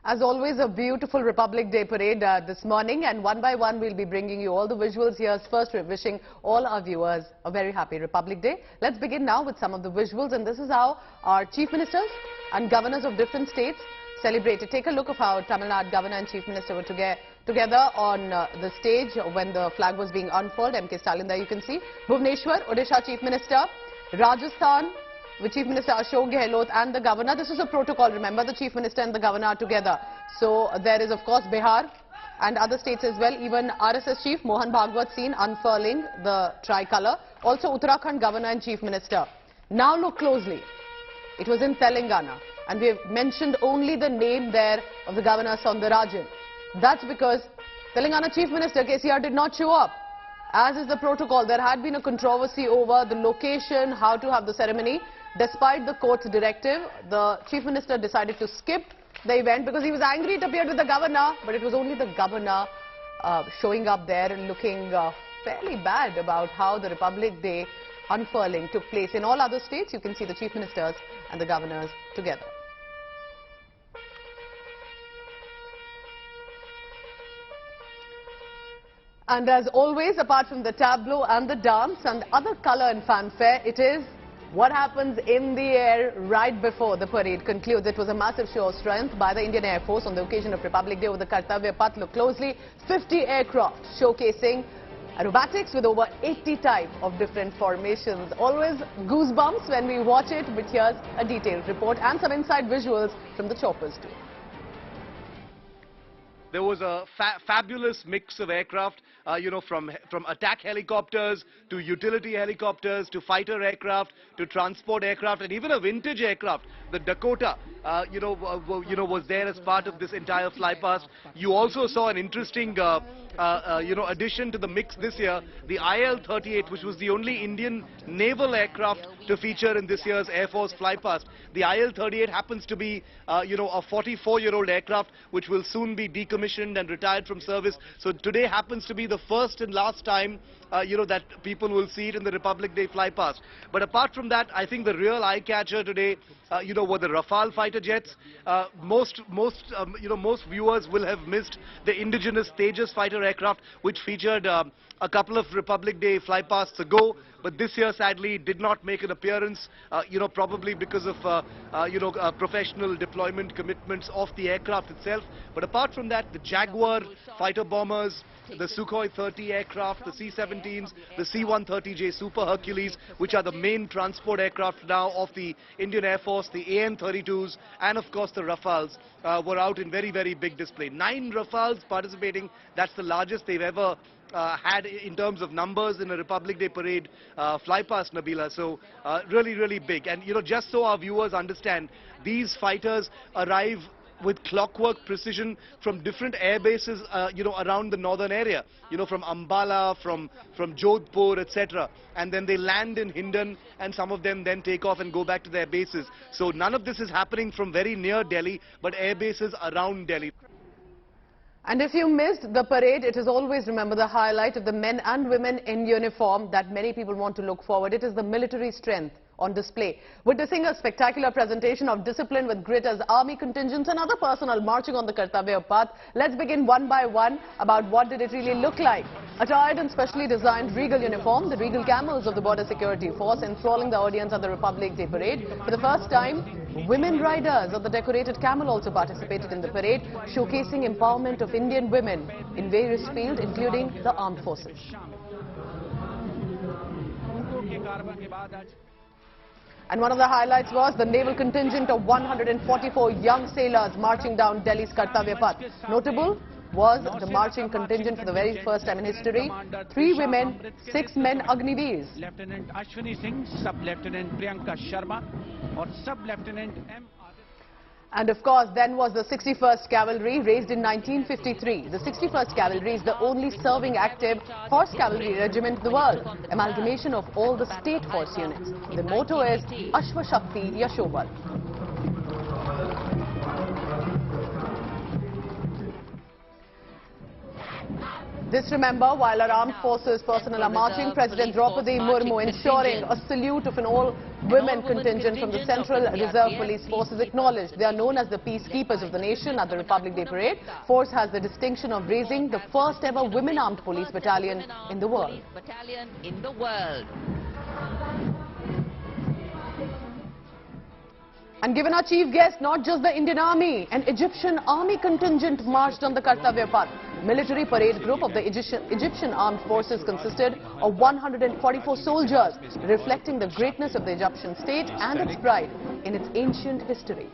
As always, a beautiful Republic Day parade this morning, and one by one we'll be bringing you all the visuals. Here's first wishing all our viewers a very happy Republic Day. Let's begin now with some of the visuals, and this is how our chief ministers and governors of different states celebrated. Take a look of how Tamil Nadu governor and chief minister were together on the stage when the flag was being unfurled. M.K. Stalin there you can see. Bhubaneswar, Odisha chief minister. Rajasthan, with Chief Minister Ashok Gehlot and the Governor. This is a protocol, remember, the Chief Minister and the Governor are together. So there is, of course, Bihar and other states as well. Even RSS Chief Mohan Bhagwat seen unfurling the tricolour. Also Uttarakhand Governor and Chief Minister. Now look closely. It was in Telangana, and we have mentioned only the name there of the Governor Soundarajan. That's because Telangana Chief Minister KCR did not show up. As is the protocol, there had been a controversy over the location, how to have the ceremony. Despite the court's directive, the Chief Minister decided to skip the event because he was angry it appeared with the Governor, but it was only the Governor showing up there and looking fairly bad about how the Republic Day unfurling took place. In all other states, you can see the Chief Ministers and the Governors together. And as always, apart from the tableau and the dance and other colour and fanfare, it is what happens in the air right before the parade concludes. It was a massive show of strength by the Indian Air Force on the occasion of Republic Day with the Kartavya Path. Look closely, 50 aircraft showcasing aerobatics with over 80 types of different formations. Always goosebumps when we watch it, but here's a detailed report and some inside visuals from the choppers too. There was a fabulous mix of aircraft, from attack helicopters to utility helicopters to fighter aircraft to transport aircraft and even a vintage aircraft. The Dakota, was there as part of this entire flypast. You also saw an interesting, addition to the mix this year, the IL-38, which was the only Indian naval aircraft to feature in this year's Air Force flypast. The IL-38 happens to be, a 44-year-old aircraft which will soon be decommissioned and retired from service. So today happens to be the first and last time, that people will see it in the Republic Day flypast. But apart from that, I think the real eye-catcher today, were the Rafale fighter jets. Most viewers will have missed the indigenous Tejas fighter aircraft, which featured a couple of Republic Day flypasts ago, but this year sadly did not make an appearance, probably because of, professional deployment commitments of the aircraft itself. But apart from that, the Jaguar fighter bombers, the Sukhoi 30 aircraft, the C-17s, the C-130J Super Hercules, which are the main transport aircraft now of the Indian Air Force, the AN-32s, and of course the Rafales were out in very, very big display. 9 Rafales participating, that's the largest they've ever had in terms of numbers in a Republic Day parade flypast, Nabila. So really, really big. And just so our viewers understand, these fighters arrive with clockwork precision from different air bases, around the northern area, from Ambala, from Jodhpur, etc. And then they land in Hindon, and some of them then take off and go back to their bases. So none of this is happening from very near Delhi, but air bases around Delhi. And if you missed the parade, it is always, remember, the highlight of the men and women in uniform that many people want to look forward. It is the military strength on display, witnessing a spectacular presentation of discipline with grit as army contingents and other personnel marching on the Kartavya Path. Let's begin one by one about what did it really look like. Attired in specially designed regal uniform, the regal camels of the Border Security Force enthralling the audience at the Republic Day parade. For the first time, women riders of the decorated camel also participated in the parade, showcasing empowerment of Indian women in various fields, including the armed forces. And one of the highlights was the naval contingent of 144 young sailors marching down Delhi's Kartavya Path. Notable was the marching contingent for the very first time in history. 3 women, 6 men Agniveers. Lieutenant Ashwini Singh, Sub-Lieutenant Priyanka Sharma, or Sub-Lieutenant M. And of course, then was the 61st Cavalry, raised in 1953. The 61st Cavalry is the only serving active horse cavalry regiment in the world, amalgamation of all the state force units. The motto is Ashwa Shakti Yashobal. This, remember, while our armed forces personnel are marching, President Draupadi Murmu ensuring a salute of an all-women contingent from the Central Reserve Police Force is acknowledged. They are known as the peacekeepers of the nation at the Republic Day Parade. Force has the distinction of raising the first ever women armed police battalion in the world. And given our chief guest, not just the Indian Army, an Egyptian army contingent marched on the Kartavya Path. Military parade group of the Egyptian armed forces consisted of 144 soldiers, reflecting the greatness of the Egyptian state and its pride in its ancient history.